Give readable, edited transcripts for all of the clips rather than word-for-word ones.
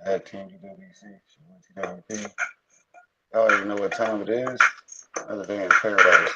I had Team GWC. She won TWP. I don't even know what time it is. Other thing in paradise.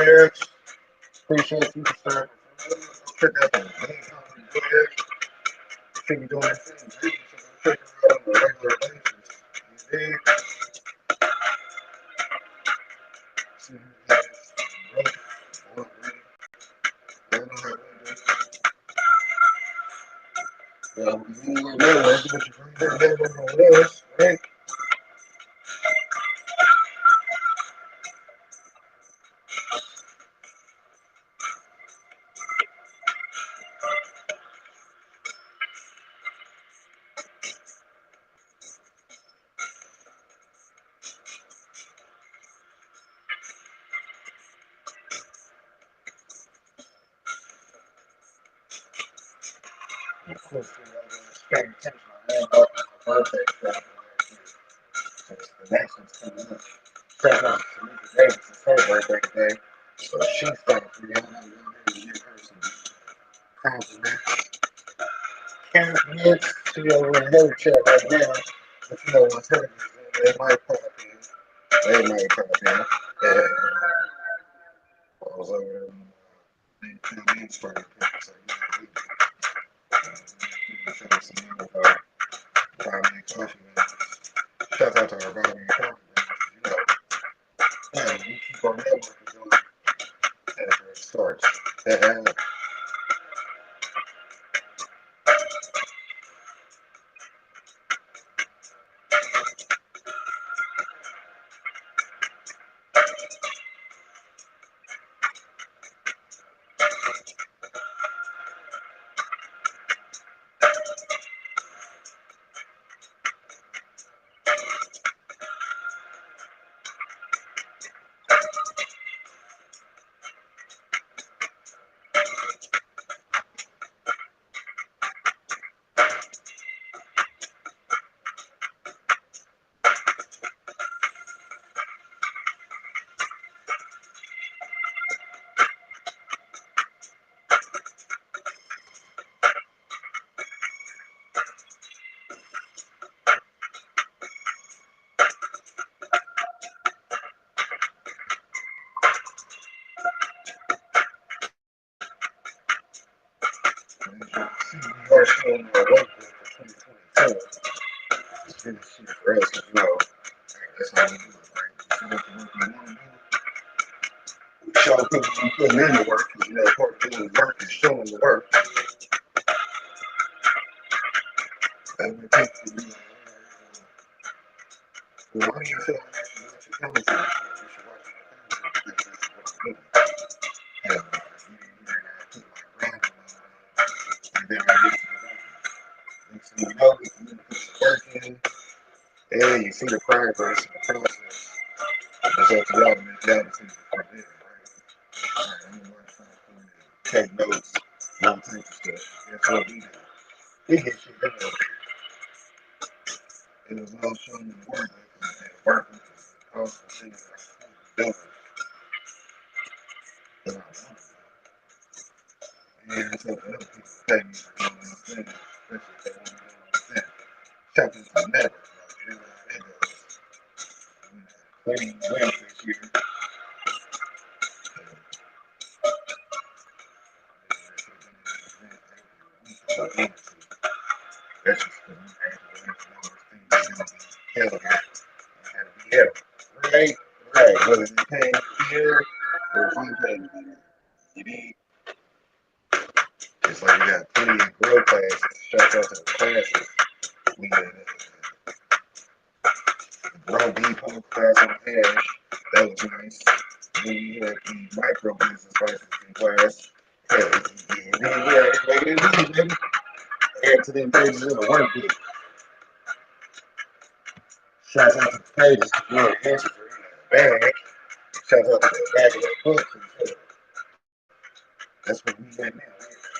edge. Appreciate you for starting. Check out the main Good Edge. Should be doing the same thing. Check her out on a regular basis. You dig? See who has growth already. They know how to do it. You ain't know what you bring that with us, right? Of course, paying attention. I ain't up my birthday shopping last year. Since the next one's coming up. Shout out to Tamika Davis. It's her birthday today. So she's thankful. Y'all know y'all need to give her some compliments. Compliments. She over in her chat right now. But you know what's happening is they might pop in. They might pop in. Yeah. I was over there when they came in for the picture. So, you know, shout out to some of our Bobby and Coffee man. Shout out to our Bobby and Coffee man. You know, man, we keep our networking going after it starts. We are still in our workbook for 2022. It's really shit for us, you know. That's how we do it, right? You know what you want to do. Show people you putting in the work, because you know, part of doing the work is showing the work. And when people be like, well, why do you feel like you should watch your content? You should watch your content because that's what I'm doing. And you put my brand on, and then I get to the work. Next thing you know, you put the work in, and you see the progress and the process. It's up to y'all to make y'all decisions from there, right? Alright, I'm gonna work trying to come in, take notes, all types of stuff. That's what we do. We get shit done over here. It was all shown in the work because it work with the awesome things that I do. That I want to do. And it's up to other people to pay me for doing those things, especially if they want to do them. Tap into the network, you know how that goes. Plenty of wins this year. That's just because we have to learn things that are going to be held here and how to be held. Right? Right. Whether they're paying here or if I'm paying here. You need. It's like we got plenty of growth classes. Shout out to the classes. We got Grow Depot class on Hash. That was nice. We had the micro business licensing class. Hell, baby. Add to them pages in the workbook. Shout out to the pages. You know, the answers are in the bag. Shout out to the bag of the book. That's what we got now.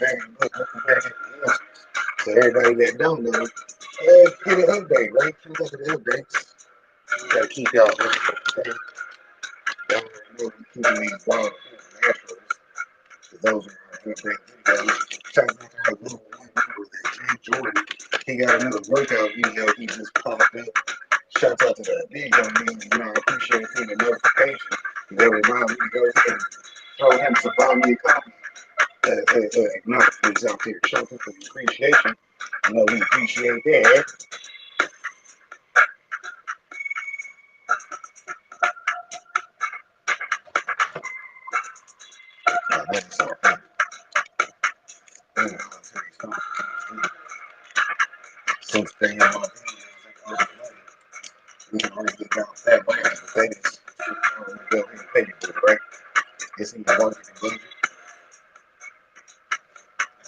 Bag of the book, looking back at the answers. So everybody that don't know, get an update, right? Shout out to the updates. Gotta keep y'all updated. Y'all already know we keeping these blogs naturals. Those are our update videos. Shout out to our little one member that Jay Jordan. He got another workout video he just popped up. Shout out to that big young man. You know, I appreciate seeing the notification. That remind me to go ahead and told him to buy me a copy. Acknowledge these out there. Show him some appreciation. I know we appreciate that. That's all right. Since they have all we can already get down that way, but they just go ahead and pay you for it, right? It's either one you can lose it.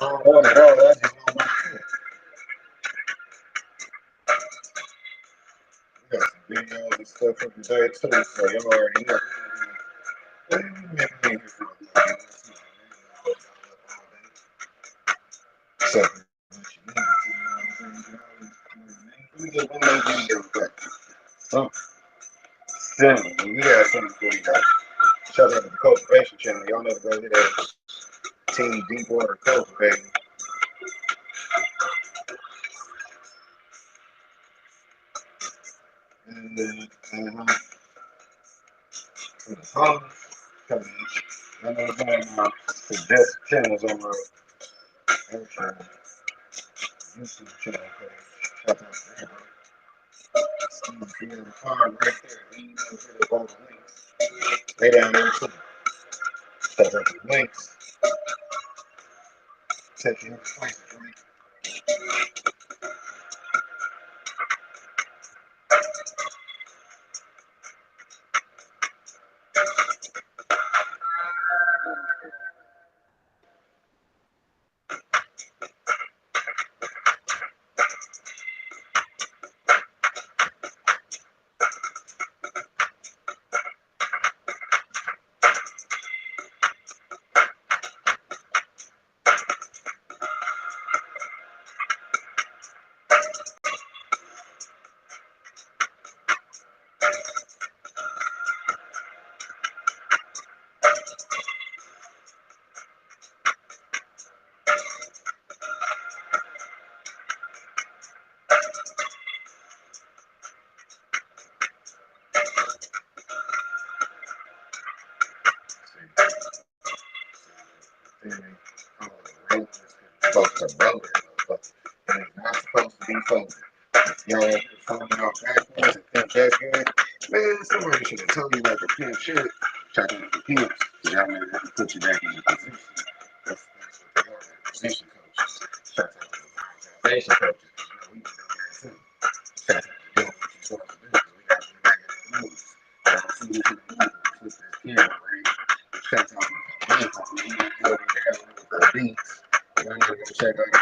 I don't want it all, I just don't want it. We got some videos and stuff from today too, so y'all already know. So, we get one more video back. So, we got something for you guys. Shout out to the cultivation channel. Y'all know to go hit that Team Deepwater Cultivating. And then, I know the best channels on my YouTube channel page. Shout out to everybody. See the card right there. You know, hit all the links. They down there too. Shout out to the links. Take you into places, right? Supposed to roll it, but it's not supposed to be folded. Y'all are folding out backwards and pimp that good. Man, somebody should have told you like a pimp should. Check out the pimps. Y'all know how to put you back in the position. That's what they are, position coaches. Shout out to the foundation coaches. We can do that too. Shout out to doing what you're supposed to do because we got to be back in the moves. Y'all see what you can do. Flip this camera, right? Shout out to the foundation. We can go down with the beats. Y'all need to go check out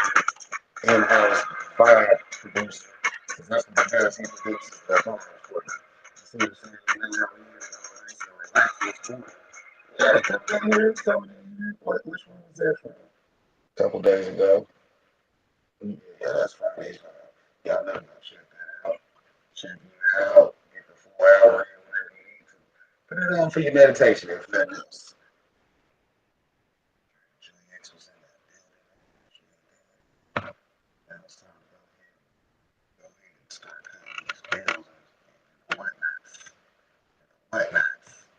in-house vibe producer. Because that's what the best he produces that's on for you. See what I'm saying? And then relax this food. Yeah, come here, tell me which one was that from? A couple days ago. Yeah, that's Friday. Y'all know y'all check that out. Check it out. Get the 4 hour in whenever you need to. Put it on for your meditation if nothing else. Juliet was in that building. Now it's time to go ahead and start cutting these bills and whatnots. Whatnots.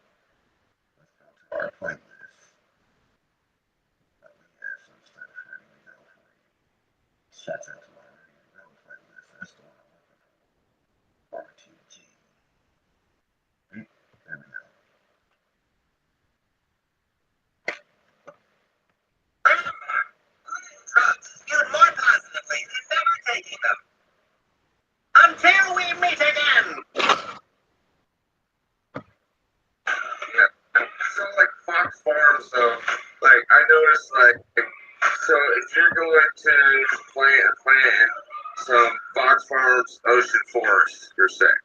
Let's go to our playlist. We have some stuff ready to go for you. Shouts out to our ready to go playlist. That's the one I'm looking for. RTG. There we go. Skewed more positively than ever taking them. Until we meet again! Yeah. So like Fox Farms though, like I noticed like so if you're going to plant a plant in some Fox Farms Ocean Forest, you're sick.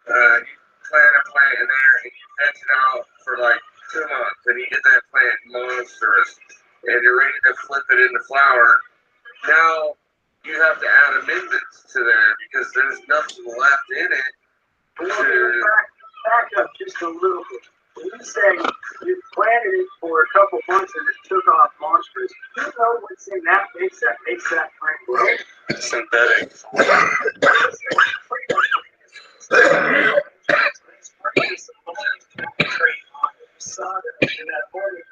You plant a plant in there and you fence it out for like 2 months and you get that plant monstrous and you're ready to flip it into flower. Now you have to add amendments to there because there's nothing left in it to back up just a little bit. When you say you planted it for a couple months and it took off monstrous, you know what's in that makes that plant grow? Synthetic. Saga in that morning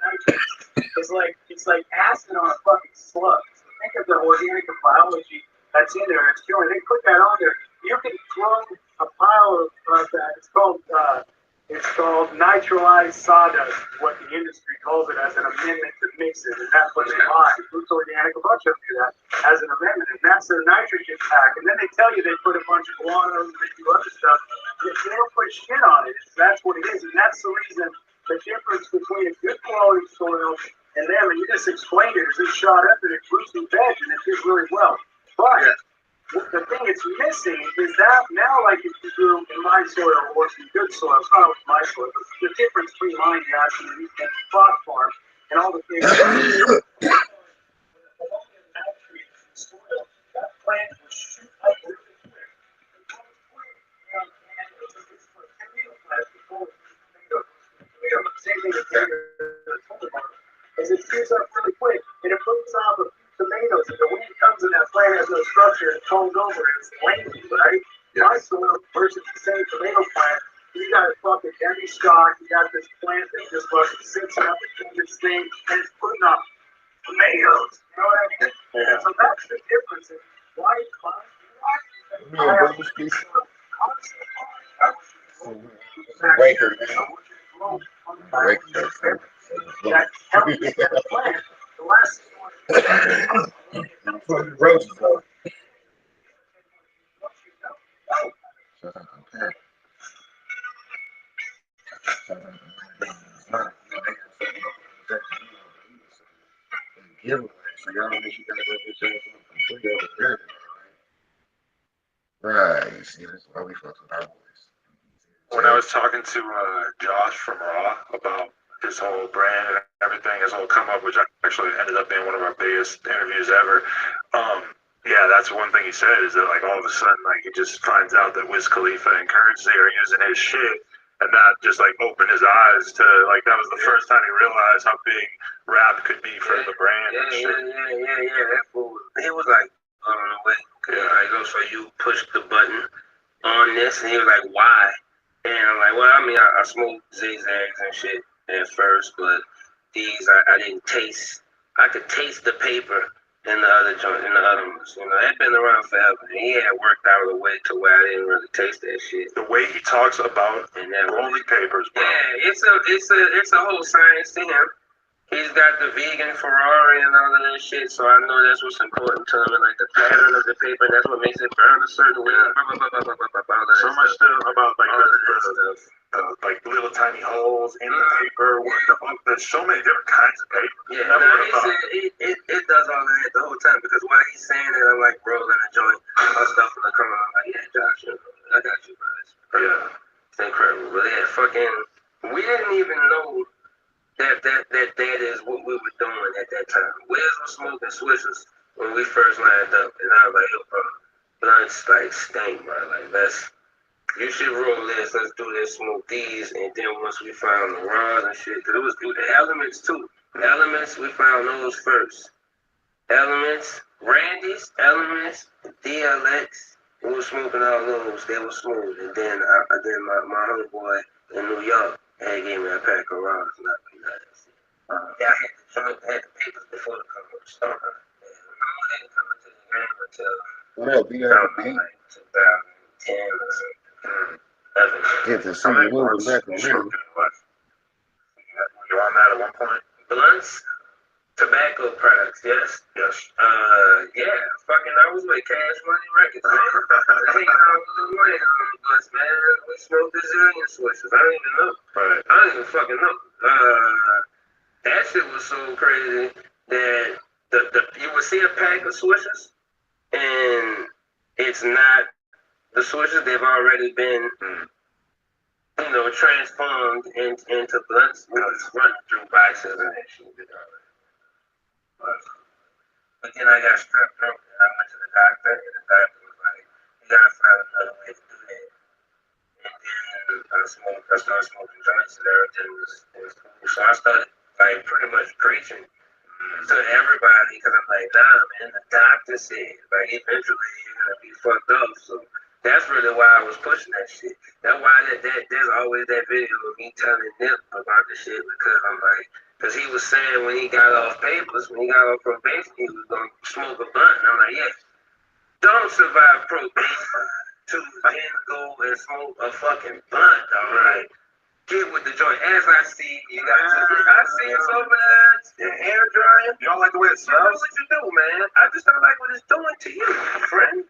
like acid on a fucking slug. So think of the organic biology that's in there. It's killing. They put that on there. You can throw a pile of that. It's called nitralized sawdust, what the industry calls it, as an amendment to mix it, and that's what they buy. Roots Organic, a bunch of them do that as an amendment, and that's their nitrogen pack. And then they tell you they put a bunch of guano and they do other stuff. They don't put shit on it. That's what it is, and that's the reason the difference between a good quality soil and them. And you just explained it, is it shot up and it roots and veg and it did really well. But the thing it's missing is that now, like if you grew in my soil or some good soil, it's not always my soil, but the difference between mine and actually and plot farm and all the things. That plant will shoot up really quick. Same thing as it shoots up really quick and it puts off a tomatoes, and the wind comes and that plant has no structure, it falls over, it's lazy, right? Yeah. My soil versus the same tomato plant, you got a fucking heavy stock, you got this plant that just fucking sits up and doing this thing, and it's putting up tomatoes, you know what I mean? Yeah. So that's the difference in why Breaker. That helps the plant. The last Roses. Right, you see, that's why we fuck with our boys. When I was talking to Josh from Raw about his whole brand and everything, his whole come up, which actually ended up being one of our biggest interviews ever. Yeah, that's one thing he said is that like all of a sudden like he just finds out that Wiz Khalifa and Currency are using his shit, and that just like opened his eyes to like that was the first time he realized how big rap could be for the brand. Yeah. That fool, he was like, like, oh, so you pushed the button on this, and he was like, why? And I'm like, well, I mean, I smoked zigzags and shit at first, but these I didn't taste. I could taste the paper in the other joint, in the other ones. You know, they'd been around forever. And he had worked out of the way to where I didn't really taste that shit. The way he talks about rolling papers, bro. Yeah, it's a whole science to him. He's got the vegan Ferrari and all of that shit, so I know that's what's important to him, and like the pattern of the paper, and that's what makes it burn a certain way. So much stuff about like like little tiny holes in the paper. There's so many different kinds of paper. Yeah, it does all that the whole time, because while he's saying that, I'm like rolling a joint, my stuff in the corner. I'm like, yeah, Josh, I got you, bro. Yeah, it's incredible. But yeah, we didn't even know that is what we were doing at that time. Wiz was smoking swishers when we first lined up, and I was like, yo, bro, blunts like stink, bro. Like, you should roll this, let's do this, smoke these, and then once we found the rods and shit, because it was the elements too. Elements, we found those first. Elements, Randy's, Elements, DLX, we were smoking all those, they were smooth, and then my homeboy in New York had gave me a pack of rods, not me nuts. Yeah, I had the papers before the cover of the store. I didn't come into the game until like 2010 or something. Get to see the movie back on you on that at one point? Blunts, tobacco products, yes. Yes. Yeah, fucking I was with Cash Money Records, man. Taking out a little money on the blunts, man. We smoked a zillion switches. I don't even know. Right. I don't even fucking know. That shit was so crazy that you would see a pack of switches, and it's not the switches. They've already been, transformed into blunts. It's running through boxes and that shit. But then I got strapped up, and I went to the doctor, and the doctor was like, "You gotta find another way to do that." And then I started smoking joints, and everything was cool. So I started like pretty much preaching to everybody, because I'm like, nah, man, the doctor said like eventually you're gonna be fucked up. So that's really why I was pushing that shit. That's why there's always that video of me telling them about the shit, because I'm like, Because he was saying when he got off papers, when he got off probation, he was going to smoke a blunt. And I'm like, yeah, don't survive probation to then go and smoke a fucking blunt, all right? Get with the joint. As I see, you got I see it's over there, hair drying. You don't like the way it You know smells? what you do, man. I just don't like what it's doing to you, friend.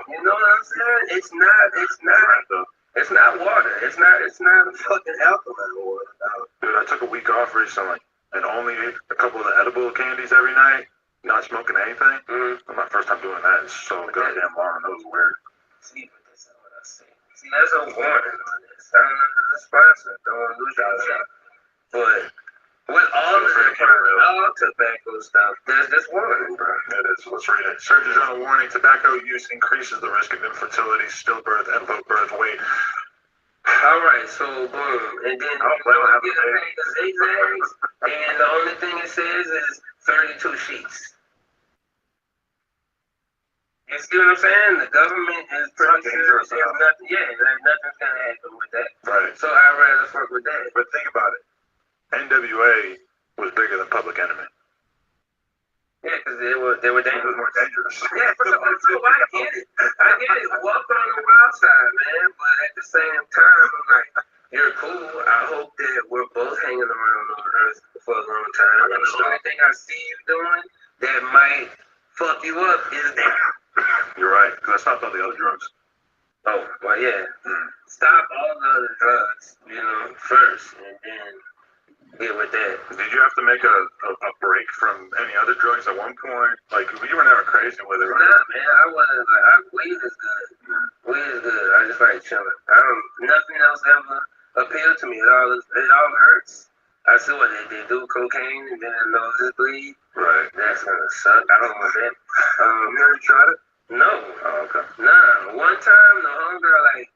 You know what I'm saying? It's not water. It's not a fucking alkaline water. Dude, I took a week off recently and only ate a couple of the edible candies every night, not smoking anything. Mm-hmm. My first time doing that is so goddamn long. That was weird. See, but that's not what I say. See, there's a warning on this. I don't know if it's a sponsor. Don't want to lose your shot. But with all of all tobacco stuff, there's this warning, bro. It is. Let's read it. Surgeons on a warning: tobacco use increases the risk of infertility, stillbirth, and low birth weight. All right, so boom, and then you get a pack of zigzags, and the only thing it says is 32 sheets. You see what I'm saying? The government is pretty sure there's nothing. Yeah, nothing's gonna happen with that. Right. So I'd rather fuck with that. But think about it. NWA was bigger than Public Enemy. Yeah, because they were It was dangerous. more dangerous. Yeah, for sure. I get it. I get it. Walk on the wild side, man. But at the same time, I'm like, you're cool. I hope that we're both hanging around on Earth for a long time. And the only thing I see you doing that might fuck you up is that. You're right, because I stopped all the other drugs. Oh, well, yeah. Stop all the other drugs, first, and then get with that. Did you have to make a break from any other drugs at one point? Like, you were never crazy with it, right? Nah, man, I wasn't like, weed is good. Weed is good. I just like chilling. Nothing else ever appealed to me. It all hurts. I see what they do, cocaine, and then the noses bleed. Right. That's gonna suck. I don't want that. You never tried it? No. Oh, okay. Nah. One time, the homegirl,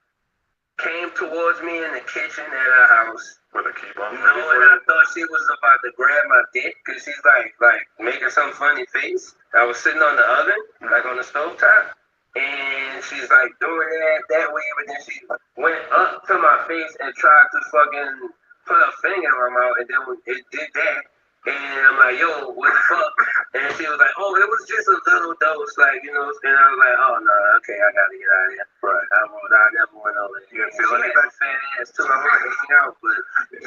came towards me in the kitchen at her house. With a key bump? No, and I thought she was about to grab my dick because she's like making some funny face. I was sitting on the oven, like on the stovetop, and she's like doing that way, but then she went up to my face and tried to fucking put her finger in my mouth, and then it did that. And I'm like, yo, what the fuck? And she was like, oh, it was just a little dose, and I was like, oh, no, okay, I gotta get out of here. Right. I never went over there. You didn't feel She anything? had a fat ass, too. I wanted to hang out, but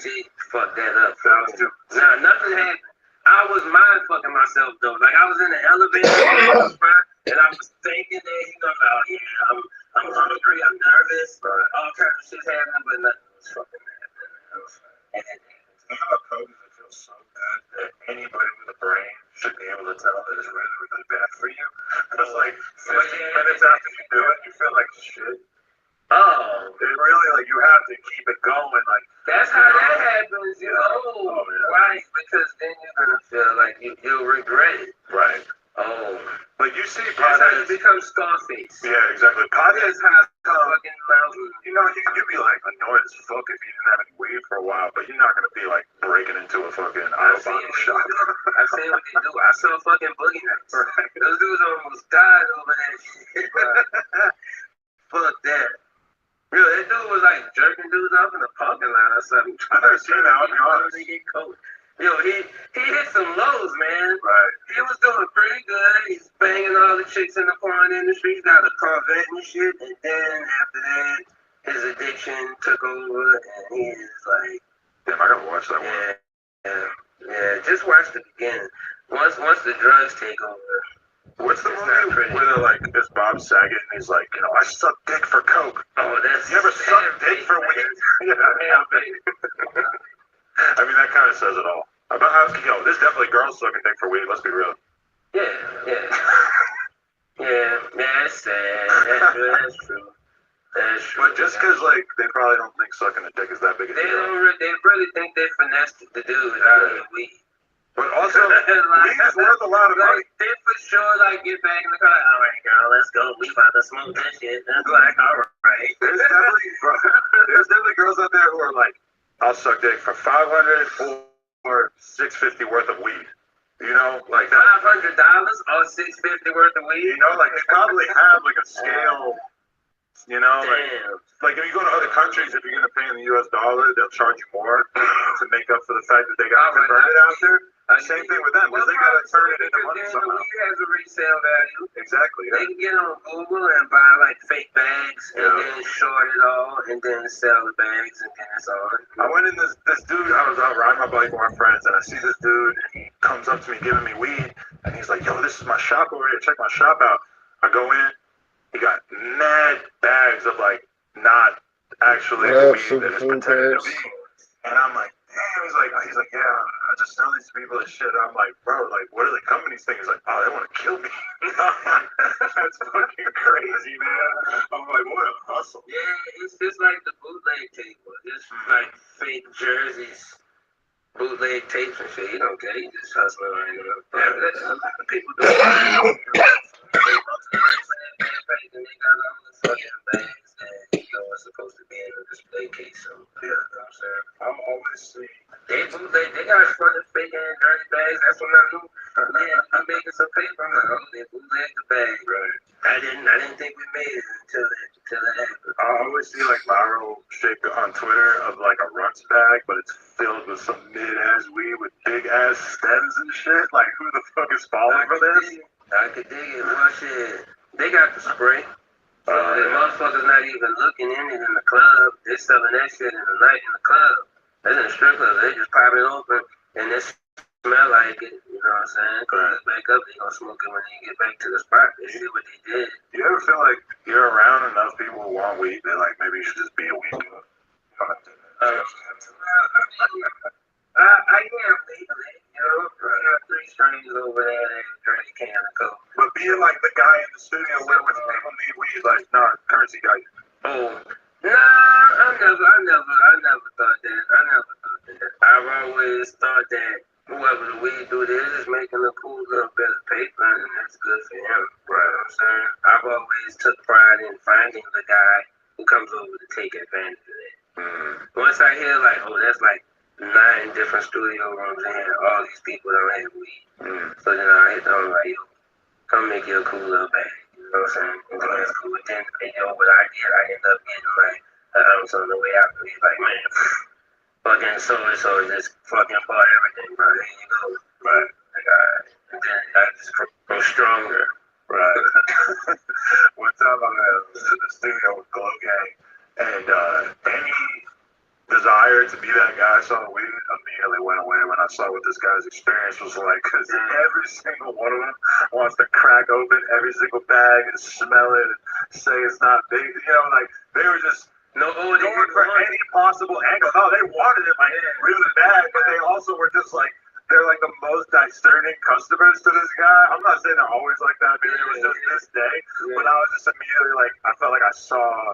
she fucked that up. Nah, nothing happened. I was mind fucking myself, though. Like, I was in the elevator, and I was thinking that, oh, yeah, I'm hungry, I'm nervous, all kinds of shit happening, but nothing was fucking happening. You know how COVID feels so bad that anybody with a brain should be able to tell that it's really, really bad for you. Because 15 minutes after you do it, you feel like shit. Oh, It really, you have to keep it going. That's how that happens, right? Because then you're gonna feel like you'll regret it. Right. Oh, But you see, that's how you potheads. become Scarface. Yeah, exactly. Potheads That's have fucking mountain. you'd be annoyed as fuck if you didn't have any weed for a while, but you're not gonna be breaking into a fucking I've auto seen body what shop. they do. I've seen what they do. I saw fucking Boogie Nights. Those dudes almost died over that shit. Fuck that. Real, that dude was jerking dudes off in the parking lot or something. I've never seen that, I'll be honest. Yo, he hit some lows, man. Right. He was doing pretty good. He's banging all the chicks in the porn industry. He's got a Corvette and shit. And then after that, his addiction took over, and he is like, Damn, I gotta watch that one. yeah. Just watch the beginning. Once the drugs take over. What's the It's movie not pretty. where it's Bob Saget and he's like, I suck dick for coke. Oh, that's You ever suck dick for weed? Yeah. I mean, that kind of says it all. About how, there's definitely girls sucking dick for weed. Let's be real. Yeah. That's sad. That's true. But just because they probably don't think sucking a dick is that big a They deal. they really think they finessed the dude out of the weed. But also, weed is worth a lot of money. They for sure get back in the car. All right, girl, let's go. We about to smoke that shit. That's all right. There's definitely girls out there who are like, I'll suck dick for $500 or $650 worth of weed. Like that. $500 or $650 worth of weed. They probably have a scale You know, Damn. like if you go to other countries, if you're gonna pay in the U.S. dollar, they'll charge you more to make up for the fact that they got to convert it after. Same thing with them, because they gotta turn it into money somehow. The weed has a resale value. Exactly. They can get on Google and buy like fake bags and then short it all and then sell the bags and then it's all. I went in this dude, I was out riding my bike with my friends and I see this dude and he comes up to me giving me weed and he's like, yo, this is my shop over here, check my shop out. I go in, he got mad bags of like not actually weed that is pretended to be. And I'm like, damn, he's like, yeah, I just sell these people this shit. I'm like, bro, like, what are the companies think? He's like, oh, they want to kill me. That's fucking crazy, man. I'm like, what a hustle. Yeah, it's just like the bootleg table. It's like fake jerseys, bootleg tapes and shit. You don't get it. You just hustling right now. A lot of people do it. And they got all the fucking bags that are supposed to be in a display case. So, yeah, you know what I'm saying? I'm always seeing. They got fucking fake and dirty bags. That's when I knew. Yeah, I'm making some paper. I'm like, oh, they bootleg the bag. Right. I didn't think we made it until it happened. I always see like viral shit on Twitter of like a Runtz bag, but it's filled with some mid-ass weed with big-ass stems and shit. Like, who the fuck is falling for this? I could dig it. Well, shit. They got the spray. So the motherfuckers not even looking in it in the club. They selling that shit in the night in the club. That's in the strip club. They just pop it open and it smell like it. You know what I'm saying? Cause it's back up, they gonna smoke it when they get back to the spot. They see what they did. Do you ever feel like you're around enough people who want weed that like maybe you should just be a weed dealer? I am legally, you know, I got 3 strings over there and drink a can of Coke. But being like the guy in the studio where when people need weed, like, nah, currency guy. Oh, nah, I never thought that. I've always thought that whoever the weed dude is making a cool little bit of paper and that's good for him. Right, I'm saying? I've always took pride in finding the guy who comes over to take advantage of it. Once I hear like, oh, that's like 9 different studio rooms in here, all these people don't have weed. So then I hit them like, yo, come make you a cool little bag. You know what I'm saying? And then that's cool. Then, what I get, I end up getting like an ounce on the way out. And he's like, man, fucking so just fucking bought everything, bro. There you go. Right. Like, alright. And then I just grow stronger. Right. One time I was in the studio with Glow Gang, and any desire to be that guy I saw the weed immediately went away when I saw what this guy's experience was like, because every single one of them wants to crack open every single bag and smell it and say it's not big. You know, like, they were just going for any possible angle. No, they wanted it like really bad, but they also were just like, they're like the most discerning customers to this guy. I'm not saying they're always like that, maybe it was just this day, but I was just immediately like, I felt like I saw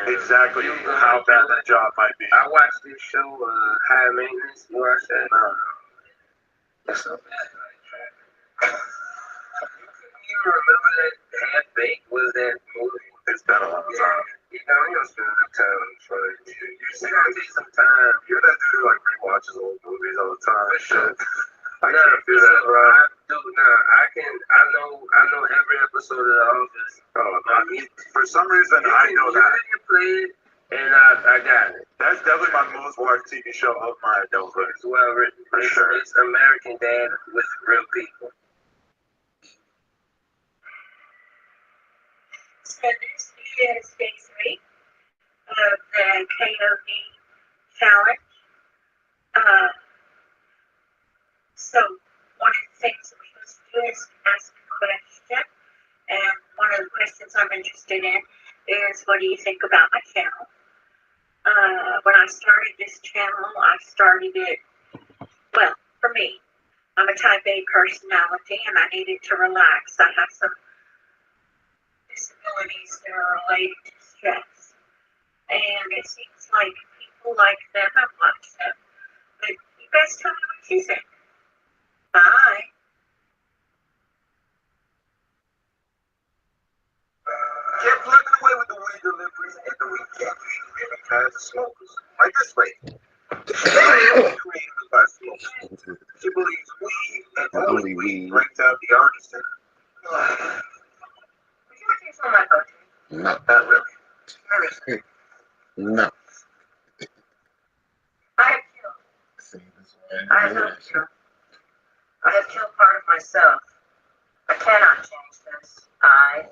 exactly how bad that job might be. I watched this show, High Maintenance. You watched that? No. That's so bad. You remember that Half Baked was that movie? It's been a long time. You know, you don't spend enough time for it. You see, I take some time. You're that dude who like rewatches old movies all the time. Sure. I can't do that, bro. I know every episode of The Office. For some reason, I know that. You play it, and I got it. That's definitely my most watched TV show of my adulthood. It's well written. For sure. It's American Dad with real people. So this is day 3 of the KOD challenge. So one of the things that we must do is ask a question. And one of the questions I'm interested in is, what do you think about my channel? When I started this channel, I started it, well, for me, I'm a type A personality and I needed to relax. I have some disabilities that are related to stress. And it seems like people like them and watch them. But you guys tell me what you think. Bye. Keep plugging away with the weed deliveries and the weekend. Different kinds of smokers. Like this way. Created by smokers. She believes weed and only weed brings out the artist in her. Would you like to say something about poetry? No. Not really. No. I have killed. See, this way. I have killed. I have killed part of myself. I cannot change this. I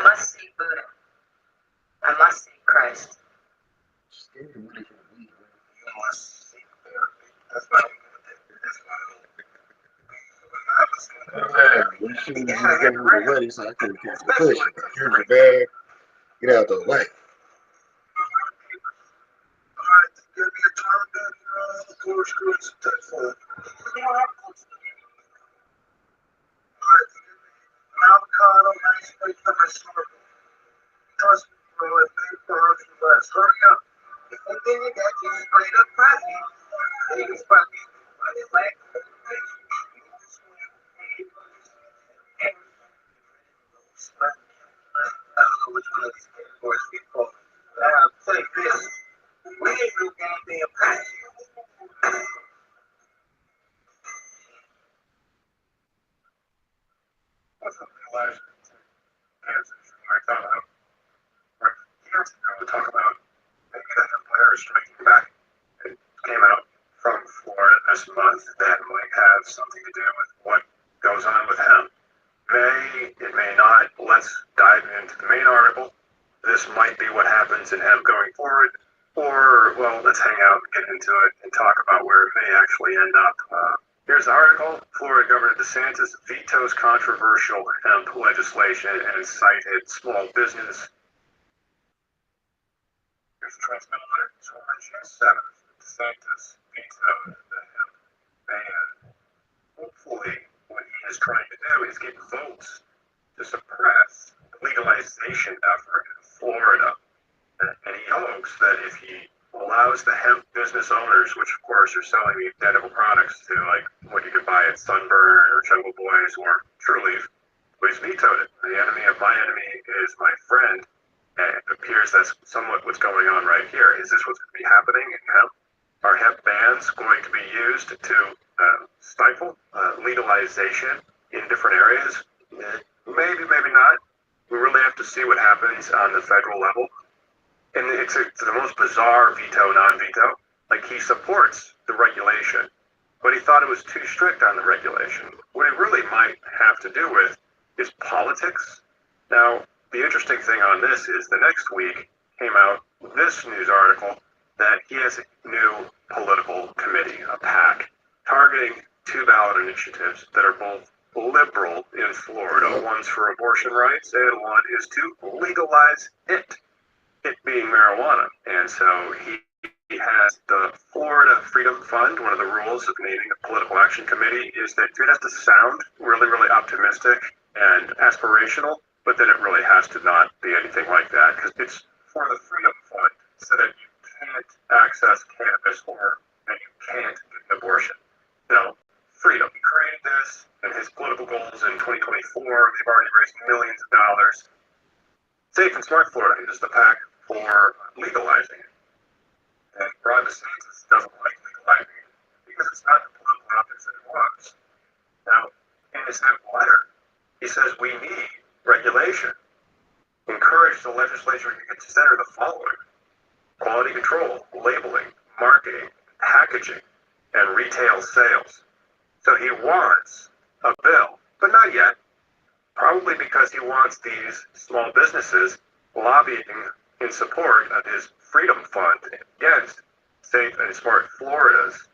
must see Buddha. I must see Christ. Just give me money for the weed, man. You must seek therapy. That's not we should have just gave me the money so I couldn't catch the push. Here's your bag. Get out the way. Give me a time back here on the floor, screw it, some touch for it. You don't have to. Alright, give me an avocado, ice cream, and a snorkel. Trust me, bro, if they burn you last, hurry up. And then you got your straight up coffee. You can spot me by the leg. I don't know which one of these boys we call. But I'll tell you this. We ain't no goddamn passion. What's up, Elijah? I thought about years ago to talk about maybe the Empire is striking back. It came out from Florida this month that might have something to do with what goes on with him. It may not. Let's dive into the main article. This might be what happens in hemp going forward. Or, well, let's hang out and get into it and talk about where it may actually end up. Here's the article. Florida Governor DeSantis vetoes controversial hemp legislation and cited small business. Here's the transmittal letter. So on June 7th, DeSantis vetoed the hemp ban. Hopefully, what he is trying to do is get votes to suppress the legalization effort in Florida. And he hopes that if he allows the hemp business owners, which of course are selling the edible products to like what you could buy at Sunburn or Jungle Boys or Trulieve, but he's vetoed it. The enemy of my enemy is my friend. And it appears that's somewhat what's going on right here. Is this what's going to be happening in hemp? Are hemp bans going to be used to stifle legalization in different areas? Maybe, maybe not. We really have to see what happens on the federal level. And it's the most bizarre veto, non-veto. Like, he supports the regulation, but he thought it was too strict on the regulation. What it really might have to do with is politics. Now, the interesting thing on this is the next week came out this news article that he has a new political committee, a PAC, targeting two ballot initiatives that are both liberal in Florida. One's for abortion rights, and one is to legalize it being marijuana. And so he has the Florida Freedom Fund. One of the rules of naming a political action committee is that it has to sound really, really optimistic and aspirational, but then it really has to not be anything like that, because it's for the Freedom Fund, so that you can't access cannabis or and you can't get an abortion. Freedom. He created this, and his political goals in 2024, they've already raised millions of dollars. Safe and Smart Florida is the PAC for legalizing it. And Ron DeSantis doesn't like legalizing it because it's not the political optics that he wants. Now, in his letter, he says we need regulation. Encourage the legislature to consider the following: quality control, labeling, marketing, packaging, and retail sales. So he wants a bill, but not yet. Probably because he wants these small businesses lobbying in support of his Freedom Fund against Safe and Smart Florida's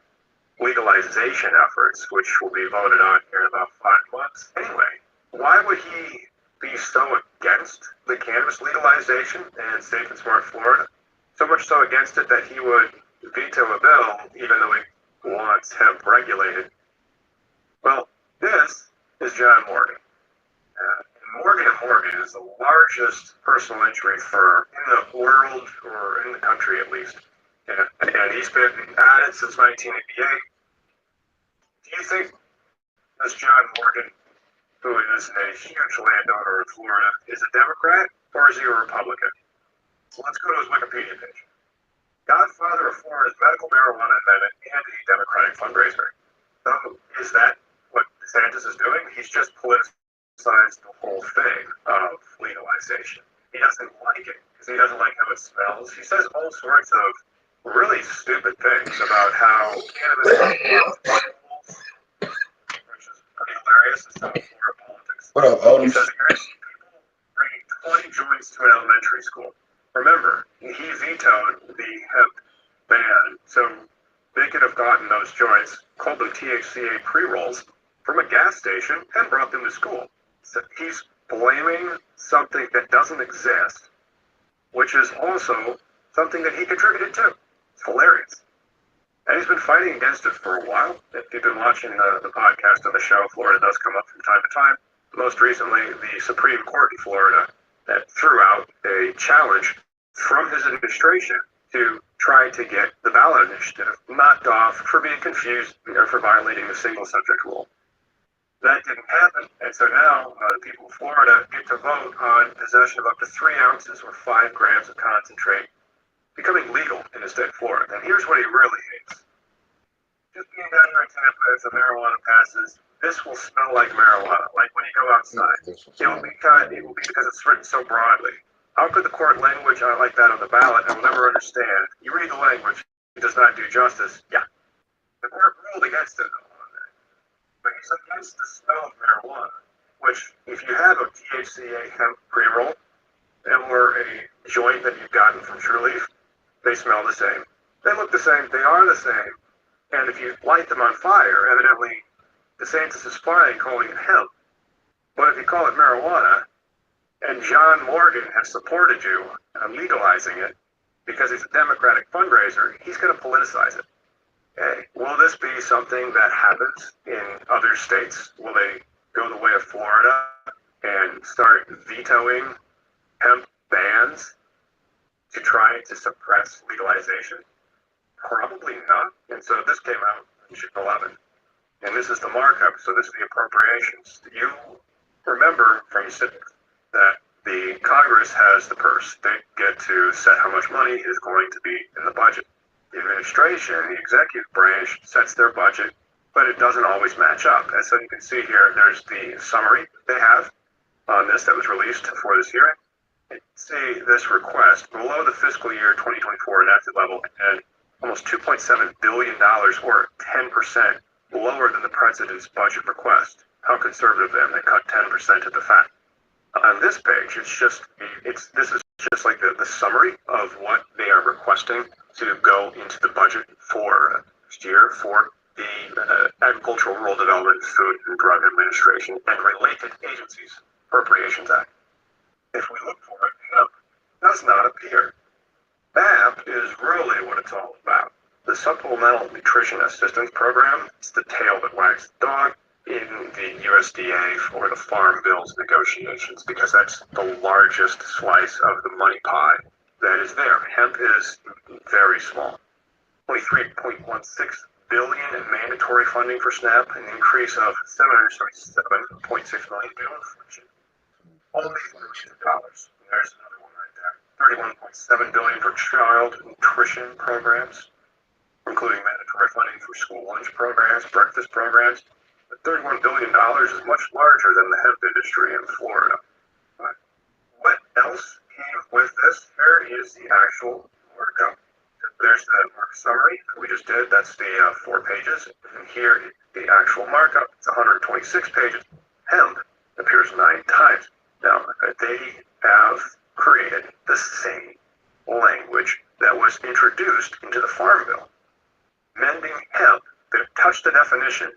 legalization efforts, which will be voted on here in about 5 months. Anyway, why would he be so against the cannabis legalization and Safe and Smart Florida? So much so against it that he would veto a bill, even though he wants hemp regulated. Well, this is John Morgan. Morgan & Morgan is the largest personal injury firm in the world, or in the country at least. And he's been at it since 1988. Do you think this John Morgan, who is a huge landowner in Florida, is a Democrat or is he a Republican? So let's go to his Wikipedia page. Godfather of Florida's medical marijuana amendment and a Democratic fundraiser. So is that what DeSantis is doing? He's just politicized the whole thing of legalization. he doesn't like it because he doesn't like how it smells. He says all sorts of really stupid things about how cannabis is which is pretty hilarious. It's how Florida politics. What up, He Otis? says you're going to see people bringing 20 joints to an elementary school. Remember, he vetoed the hemp ban, so they could have gotten those joints, called them THCA pre-rolls, from a gas station and brought them to school. So he's blaming something that doesn't exist, which is also something that he contributed to. It's hilarious. And he's been fighting against it for a while. If you've been watching the podcast of the show, Florida does come up from time to time. Most recently, the Supreme Court in Florida that threw out a challenge from his administration to try to get the ballot initiative knocked off for being confused or for violating the single subject rule. That didn't happen, and so now the people of Florida get to vote on possession of up to 3 ounces or 5 grams of concentrate, becoming legal in the state of Florida. And here's what he really hates. Just being down here in Tampa, if the marijuana passes, this will smell like marijuana, like when you go outside. It will be because it's written so broadly. How could the court language like that on the ballot? I will never understand. You read the language, it does not do justice. Yeah. The court ruled against it on that. But he's against the smell of marijuana, which, if you have a THCA hemp pre-roll or a joint that you've gotten from True Leaf, they smell the same. They look the same. They are the same. And if you light them on fire, evidently DeSantis is fine calling it hemp. But if you call it marijuana, and John Morgan has supported you on legalizing it because he's a Democratic fundraiser, he's going to politicize it. Okay. Will this be something that happens in other states? Will they go the way of Florida and start vetoing hemp bans to try to suppress legalization? Probably not. And so this came out in June 11. And this is the markup, so this is the appropriations. You remember from civics that the Congress has the purse. They get to set how much money is going to be in the budget. The administration, the executive branch, sets their budget, but it doesn't always match up. And so you can see here, there's the summary they have on this that was released for this hearing. You can see this request below the fiscal year 2024 enacted level and almost $2.7 billion, or 10% lower than the president's budget request. How conservative then? They cut 10% at the fact. On this page, this is just like the summary of what they are requesting to go into the budget for next year for the Agricultural, Rural Development, Food and Drug Administration and related agencies Appropriations Act. If we look for it, hemp does not appear. MAP is really what it's all about. The Supplemental Nutrition Assistance Program, it's the tail that wags the dog in the USDA for the Farm Bill's negotiations because that's the largest slice of the money pie that is there. Hemp is very small. Only $3.16 billion in mandatory funding for SNAP, an increase of $777.6 million due inflation. Only $1 billion. There's another one right there. $31.7 billion for child nutrition programs, including mandatory funding for school lunch programs, breakfast programs. But $31 billion is much larger than the hemp industry in Florida. But what else came with this? Here is the actual markup. There's the mark summary we just did. That's the 4 pages. And here is the actual markup. It's 126 pages. Hemp appears 9 times. Now, they have created the same language that was introduced into the Farm Bill. Mending hemp, they touch the definition.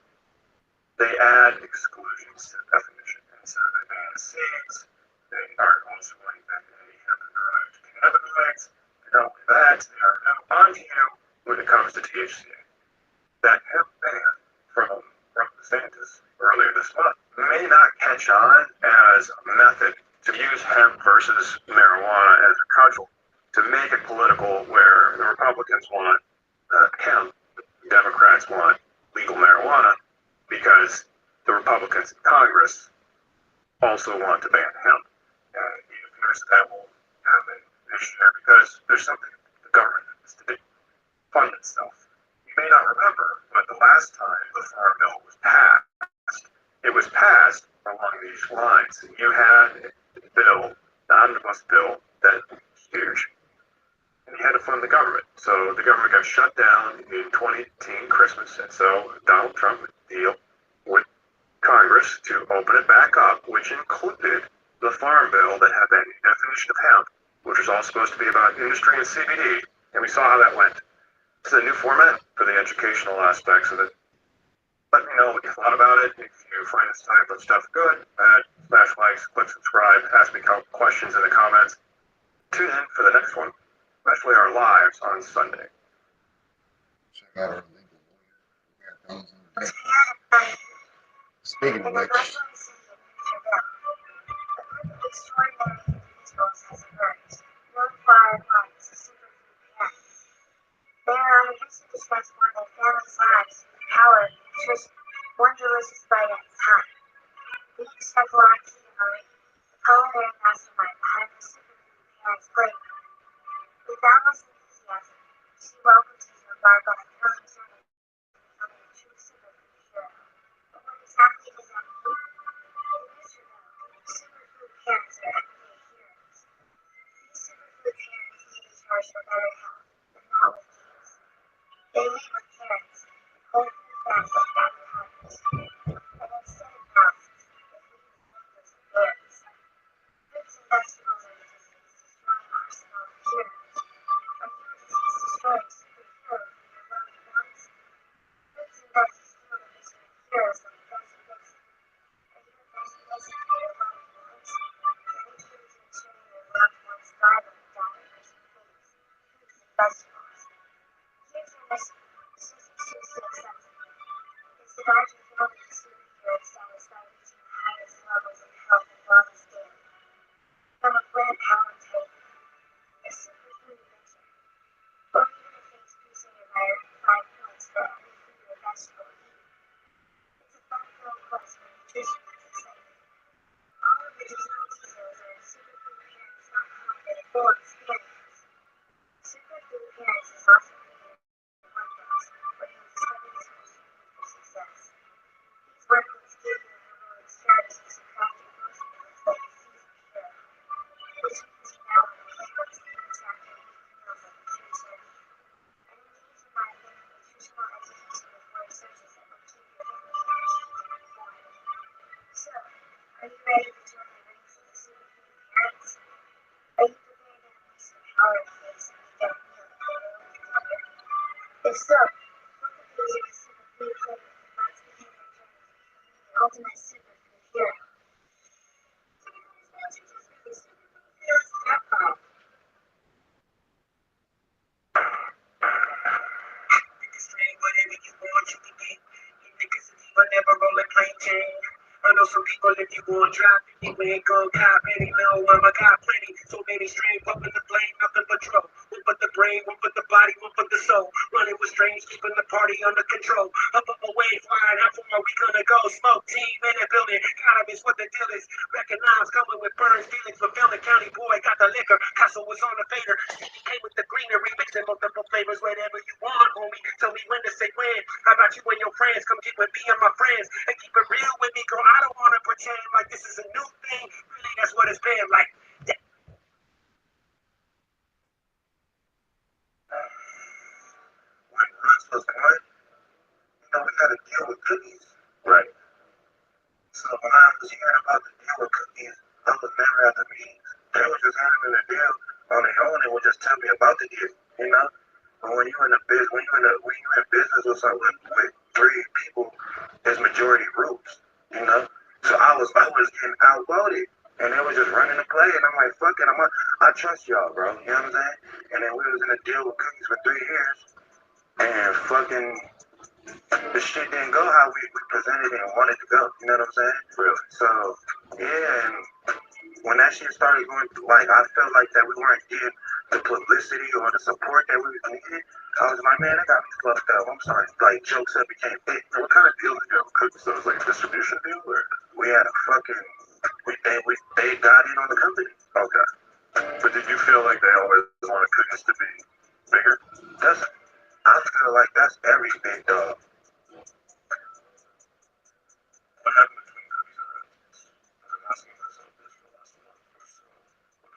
They add exclusions to the definition. And so they ban seeds. They are also going back to any hemp-derived cannabinoids. And not only that, they are now onto you when it comes to THCA. That hemp ban from DeSantis earlier this month may not catch on as a method to use hemp versus marijuana as a cudgel to make it political where the Republicans want hemp, Democrats want legal marijuana, because the Republicans in Congress also want to ban hemp. It appears that will happen this year because there's something the government needs to do, fund itself. You may not remember, but the last time the Farm Bill was passed, it was passed along these lines. You had a bill the omnibus bill that huge. And he had to fund the government. So the government got shut down in 2018 Christmas, and so Donald Trump deal with Congress to open it back up, which included the farm bill that had that definition of hemp, which was all supposed to be about industry and CBD, and we saw how that went. It's a new format for the educational aspects of it. Let me know what you thought about it. If you find this type of stuff good, smash likes, click subscribe, ask me questions in the comments. Tune in for the next one, especially our lives on Sunday. Check out our legal lawyer. We got those on the deck. Speaking of which, They are used to discuss one of family's lives, power, nutrition, one delicious bite at a time. We expect Lauren to Marie, the culinary mastermind behind the superfood parents' playground. With boundless enthusiasm, she welcomes you to embark on a thrilling journey to becoming a true superfood hero. But what exactly does that mean? In this show, superfood parents are everyday heroes. These superfood parents lead the charge for better health, but not with games. They lead with carrots, whole food fats like avocados, and instead of masks, they lead with mangoes and berries. Fruits and vegetables are the disease-destroying arsenal of heroes. Are you a disease-destroying superhero for your loved ones? Fruits and veggies steal the mission of heroes like Veggie Vixen. Are you a Veggie Vixen for your loved ones? Dedicated to ensuring your loved ones thrive on the diet rich in foods, fruits and vegetables. Here's your mission. Susie chooses to accept it. It's to guide your family to superhero status by reaching the highest levels of health and wellness daily. From a plant power take, a superfood adventure, or even a face boosting your diet with 5 points for every fruit or vegetable eaten. It's a fun-filled quest for nutrition that's exciting. All of the digital details are at superfoodparents.com for the full experience. Superfood Parents is also created workbooks where you'll discover the tools you need for success. These workbooks give you heroic strategies to craft your most meals like a seasoned hero, which means you now want to playbooks that you track your weekly meals like a true chef. And engage in my family nutritional education with word searches that will keep your family energized and informed. So, are you ready to join the ranks of the superfood parents? Are you prepared to unleash the power of face and make that meal a hero with another? If so, book a visit to Superfood Clinic and let's begin your journey to becoming the ultimate superfood hero. Superfood.com. Stream whatever you want, you can get. You niggas if you never roll a plain chain. I know some people if you want drop, you ain't gon' cop any. No, I'm a cop plenty. So many stream pumping the flame, nothing but trouble. One for the brain, one for the body, one for the soul. Running with strange, keeping the party under control. Up away, flying, how far we gonna go? Smoke team in the building. Cannabis what the deal is. Recognize coming with Burns, Felix, fulfilling county boy. Got the liquor, Castle was on the fader. Came with the greenery, mixing multiple flavors, whatever you want, homie. Tell me when to say when. How about you and your friends? Come keep with me and my friends. And keep it real with me, girl. I don't wanna pretend like this is a new thing. Really, that's what it's been like. Yeah. When Russ was born, we had to deal with cookies. Right. So when I was hearing about the deal with cookies, I was never at the meetings. They were just handling the deal on their own and would just tell me about the deal, you know? But when you're in business with someone with 3 people, there's majority rules, you know? So I was getting outvoted. And they was just running the play, and I'm like, fuck it, I trust y'all, bro. You know what I'm saying? And then we was in a deal with cookies for 3 years, and fucking the shit didn't go how we presented it and wanted to go. You know what I'm saying? Really. So yeah, and when that shit started going, like I felt like that we weren't getting the publicity or the support that we was needed. I was like, man, that got me fucked up. I'm sorry. Like jokes up became big. What kind of deal did you have with cookies? So it was like a distribution deal, or We had a fucking they got in on the company. okay? But did you feel like they always wanted cookies to be bigger? That's I feel like that's every big dog. What happened between cookies and Red? I've been asking myself this for the last month or so. What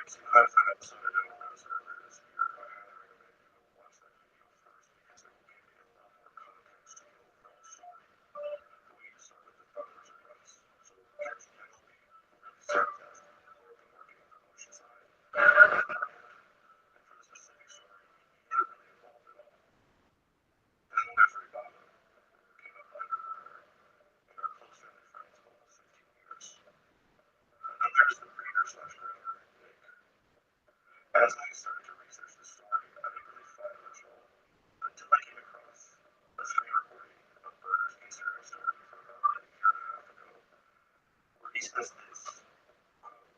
if you have that episode of Devil Knows earlier this year, I highly recommend you go watch that video first because it will give you a lot more context to the overall story. But we need to start with the founders of Russ. So here's Michael B, who really started that more of the marketing and promotion side. And for the specific story, he isn't really involved at all. Then there's Ray Baba, who became a friend of her and are close family friends of almost 15 years. And then there's the breeder slash groomer, Nick. As I started to research the story, I didn't really find much at all until I came across a screen recording of Berner's Instagram story from about a year and a half ago, where he says this, quote,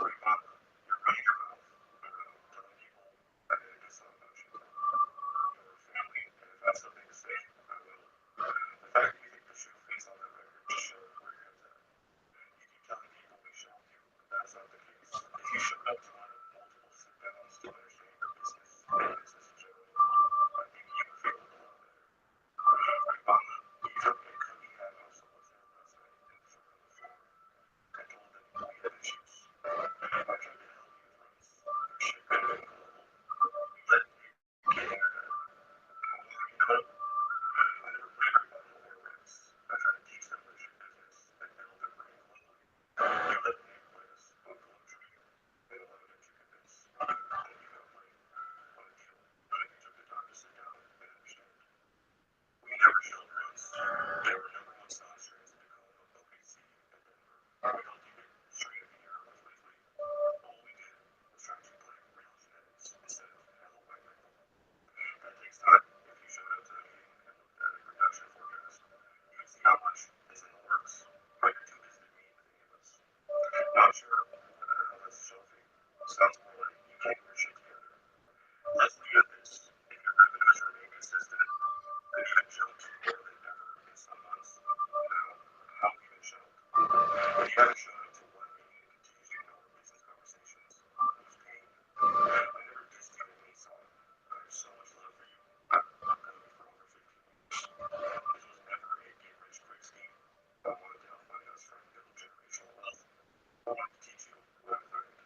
"Ray Baba, you're running your mouth around telling people I didn't do something about you. Your family, and if that's something to say, I will. The fact that you think the shoe fits on that record just shows where your head's at. You keep telling people we shelved you, but that's not the case. If you showed up to one of multiple sit-downs to understand your business and business in general, I think you would feel a lot better. Ray Baba, you took a cookie hat off someone's head last night and threw it on the floor. I told them we have issues. I tried to help you with rights. Their shit could have been global. You let Nick get in your head. However, you know, I never played Ray Baba or rights. I tried to teach them legit business and build their brain globally. You let Nick play us on global trading. They don't want to get you convinced. Then you got money. What a deal. None of you took the time to sit down and understand. We never showed runs. They were number one stocks trades in Tacoma, OKC, and Denver. We helped you get straight up here with Lately. All we did was try to play real genetics instead of hello white label. That takes time. If you showed up to the meeting and looked at a production forecast, you would see how much is in the works. But you're too busy to meet with any of us. Not sure how that's shelving. Sounds more like you can't get your shit together. Let's leave it at this. If your revenues remain consistent, and even jumped more than ever in some months, now, how have you been shelved? If you haven't shown up to one meeting and continues to ignore business conversations, who's paying you? I never dissed you in any song. I have so much love for you. I've known you for over 15 years. This was never a get-rich-quick scheme. I wanted to help my best friend build generational wealth. I wanted to teach you what I've learned.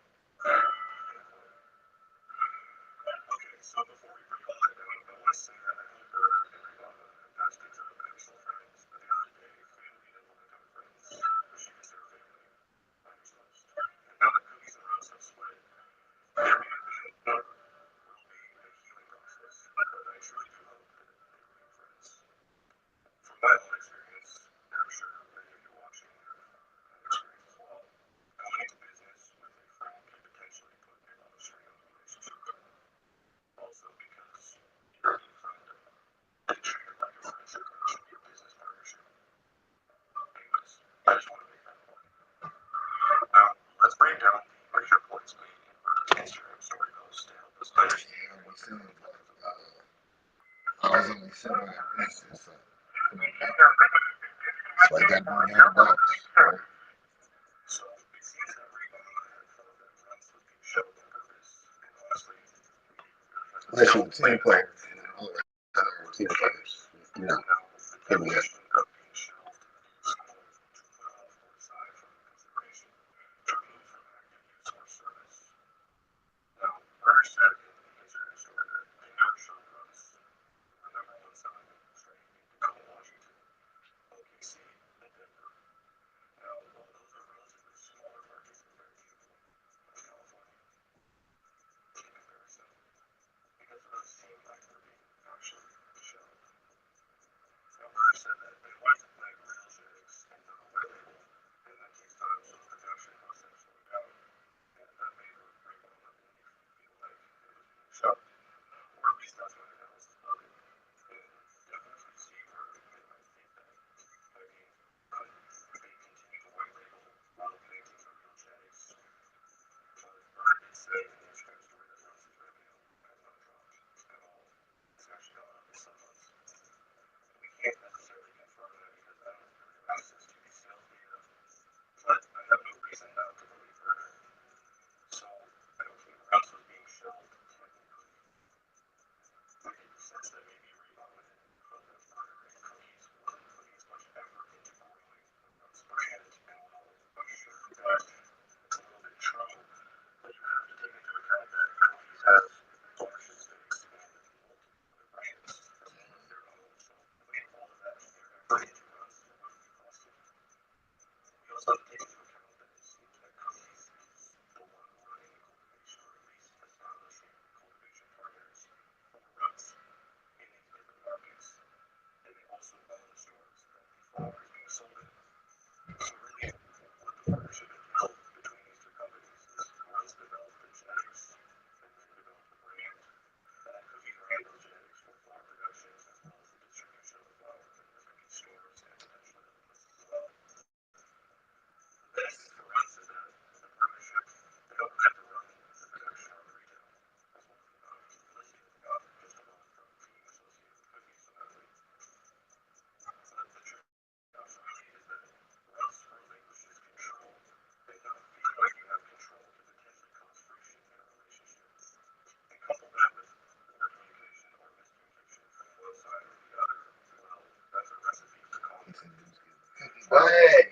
Okay, so before we bring all that down, I want to say that I know Burr and Ray Baba have passed each other personal friends, but the other day, family didn't want to become friends, but she was their family. I was lost. And now that Cookies and Rose have split, there may have been, or will be, a healing process, but I truly do hope that they remain friends. From my own experience, and I'm sure many of you watching have had experience as well, going into business with a friend can potentially put another strain on the relationship. Also because you're a new friend, they treat it like a friendship and it should be a business partnership. Anyways, I just want to make that point. Now, let's break down the major points made in Burr's Instagram story post to help us understand Yeah, we what's said happening. causing the similar business. It's like that money out of the box, right? So it seems that Ray Baba had felt that Russ was being shelved on purpose, and honestly, Unless you're a team player, and then all the other team players, you know, now the give me that. definition of being shelved is called to put off or aside from consideration, to remove from active use or service. Now, Burr said in the Instagram story that they never showed Russ the number one selling straight in Tacoma, Washington, OKC, and Denver. Now, while those are relatively smaller markets compared to California, keep it very simple, because it doesn't seem like they're being actually shelved. Now, Burr said that they want to play real genetics and not a white label, and that takes time, so the production process slowed down, and that made Ray Baba and Nick feel like it was being shelved, or at least that's what analysis of it. And definitely see where they might think that. I mean, could they continue to white label while planting for real genetics? But Burr did say in the Instagram story that Russ's revenue has not dropped at all. It's actually gone up in some months. We can't necessarily confirm that because I don't really have access to these sales data, but I have no reason not to believe Burr. So I don't think Russ was being shelved technically. I get the sense that maybe Ray Baba didn't feel that Burr and Cookies wasn't putting as much effort into growing the Russ brand, and while I'm sure that it's a little bit true, but Hey.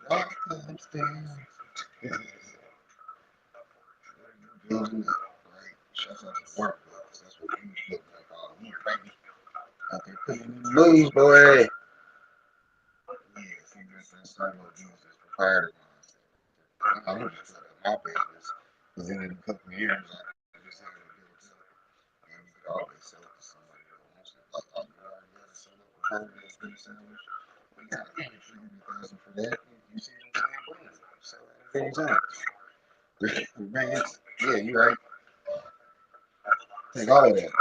Rock comes down. Building up, right? Shouts out to the workbooks. That's what we look like all week, baby. Out there putting in the moves, boy. Yeah, see, that's starting to use this proprietor mindset. I'm gonna just set up my business because in a couple of years, I just have it built up. And we could always sell it to somebody that wants it. Like, oh, you already got to sell it before it's been established. We got to pay 300,000 for that. You see what I'm saying? Boom. Sell it at any time. Man, yeah, you're right. Take all of that.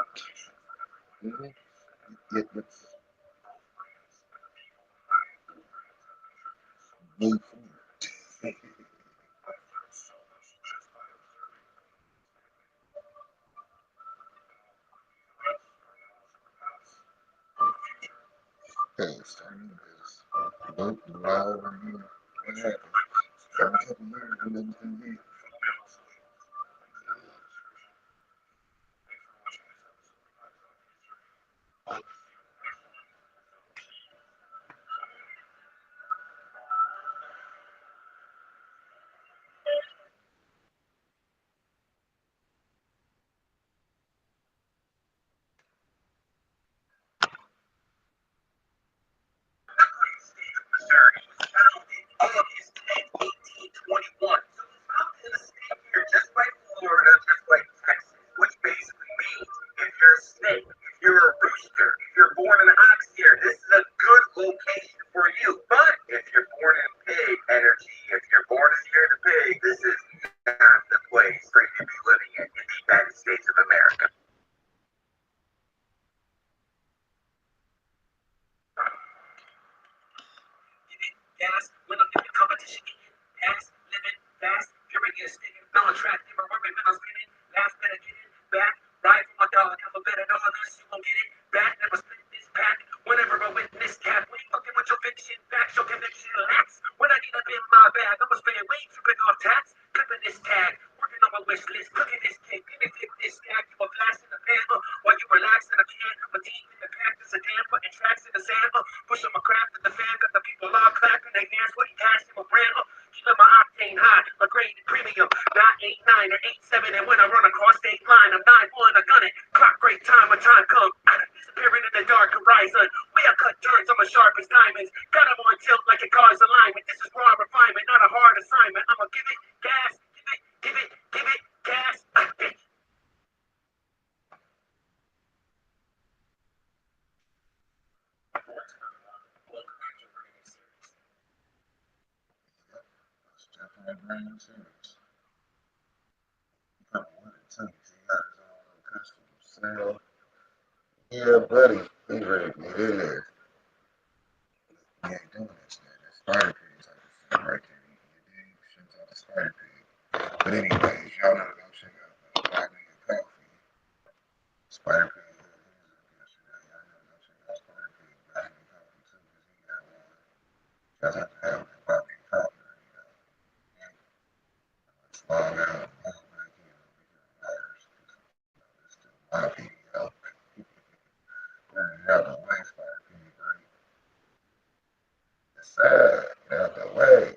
Mm-hmm. Get the blue food. Hey, starting this. Vote loud over here. What happened? Got a couple nerves, but let me come in. Missouri was founded August 10th, 1821. So it was founded in a state here, just like Florida, just like Texas, which basically means if you're a snake, if you're a rooster, if you're born in an ox here, this is a good location for you. But if you're born in pig energy, if you're born in the year of the pig, this is not the place for you to be living in the United States of America. Gas, went up in the competition, gas, living, fast, furious, sticking, no attractive, or working, when I was winning, last better get it, back, right from my dog, have a better know this, you gon' get it, back, never split this back, whenever I witness cap, we fucking with your fiction, facts, your conviction, relax, when I get up in my bag, I'ma spend way tripping off tax, clipping this tag, working on my wish list, cooking this cake, gonna flip this stack, you a blast in the pan, while you relax in a can, my team in the pack, this a damn, putting tracks in the sand, pushing my craft in the fan, got the people all clapping, they dance with cash in my brand, keeping my octane high, my grade premium, not 8-9 or 8-7, and when I run across state line, I'm 9-1, I gun it, clock great time when time comes, disappearing in the dark horizon, we are cut turns, I'm as sharp as diamonds, got them on tilt like a car's alignment, this is raw refinement, not a hard assignment, I'ma give it gas, give it gas, Stepping that brand serious. He come with it too. He got his own little custom sale. Yeah, buddy. He ready to get in there. He ain't doing that shit. That spider pig type of shit right there. You dig? Shit's out the spider pig. But anyways, y'all know to go check out the Black Nigga Coffee. Spider pig. Yesterday. Y'all know to go check out Spider Pig Black Nigga Coffee too, because he got one. Shout out to him. Black Nigga Coffee. Slide out. Back in. Matters. It's still my opinion. Get out the way, Spider Pig. Right? It's sad. Get out the way.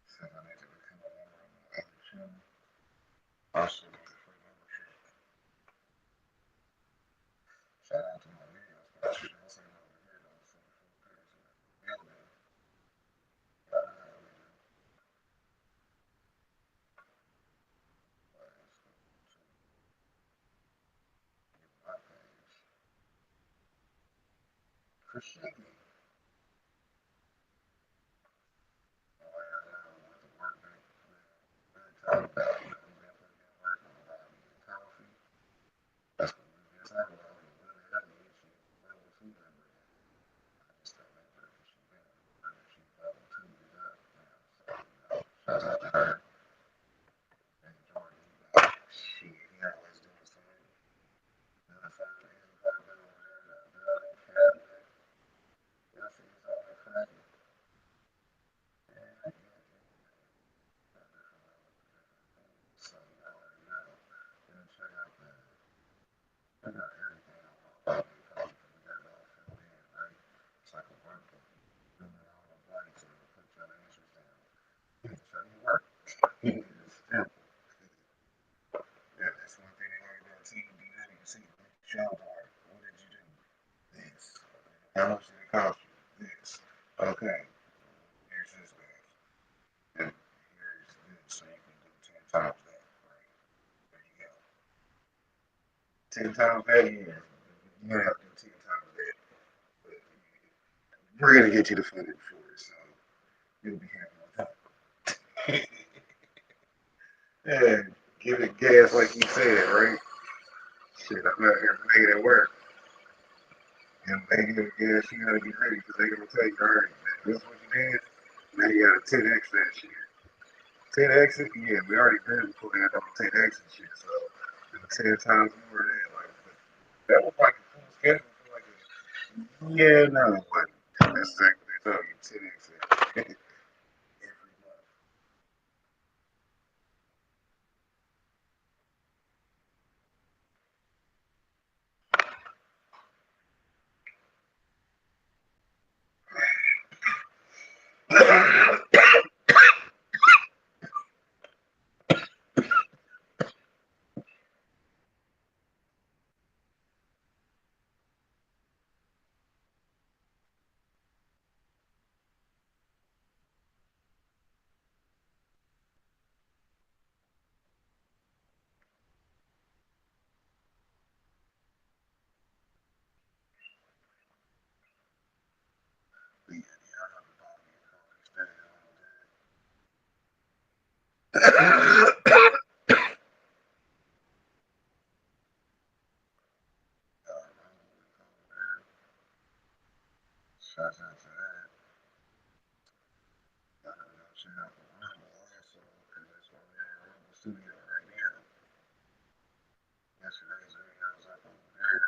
Said I need to become a member of the other channel. Also, need a free membership. Shout out to my videos, but I should also know over here though. So the full page of the building. Gotta have it. Like, it's to my page. Appreciate me. Like I know with the workbook, really talk about, we've been putting in work on about me and coffee. That's what we've been talking about. We really had an issue with the food member. I just don't remember if she been or if she level 2 is up now. So, shout out to her. And Jordan, shit, he always doing something. Then I found his apartment over there, the other cabinet. Yeah, I see it's all the cracking. Yeah, so you already know. Then check out everything about me coffee because we got it all filled in, right? It's like a workbook. Doing it all the blanks and put your answers down. Show you work. It's simple. Yeah, that's one thing they learned about team D. You see, show bar. What did you do? This. How much did it cost you? This. Okay. Here's this guy. And here's this. So you can do 10 times that. Right? There you go. 10 times that, yeah. You don't have to do 10 times that. But we're going to get you the funding for it. So you'll be happy with that. Yeah. Give it gas like you said, right? Shit, I'm out here making it work. And they give it gas, you gotta get ready because they're gonna tell you, all right, man, this is what you did. Now you gotta 10x that shit. 10X it? Yeah, we already did it before that on 10X and shit, so it was 10 times more than that. Like, that was like a full schedule for like a, yeah, no, but that's exactly what they tell you, 10X it. Every month. Yeah, yeah, I know the body, Shout out to that. I don't know, shout out to Rumble also, because that's why we're in Rumble Studio right now. Yesterday's video was up over there.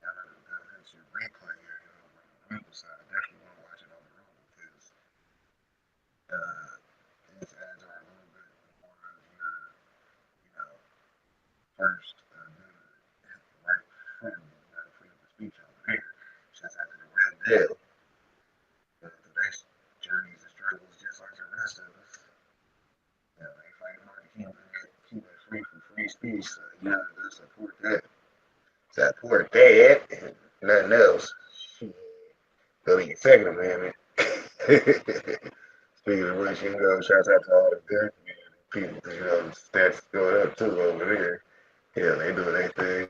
Y'all know that's your replay area over on the Rumble side. Definitely want to watch it on the Rumble because uh, these ads are a little bit more of your, you know, first right friend, freedom of speech over there. Shouts out to the Red Deal. Their journeys and struggles just like the rest of us. You know, they fight hard to keep us free from free speech. So you know, to support that. Support that and nothing else. Shit. Go to your Second Amendment. Speaking of which, you know, shouts out to all the good community people, you know, the stats going up too over there. Yeah, they doing their thing.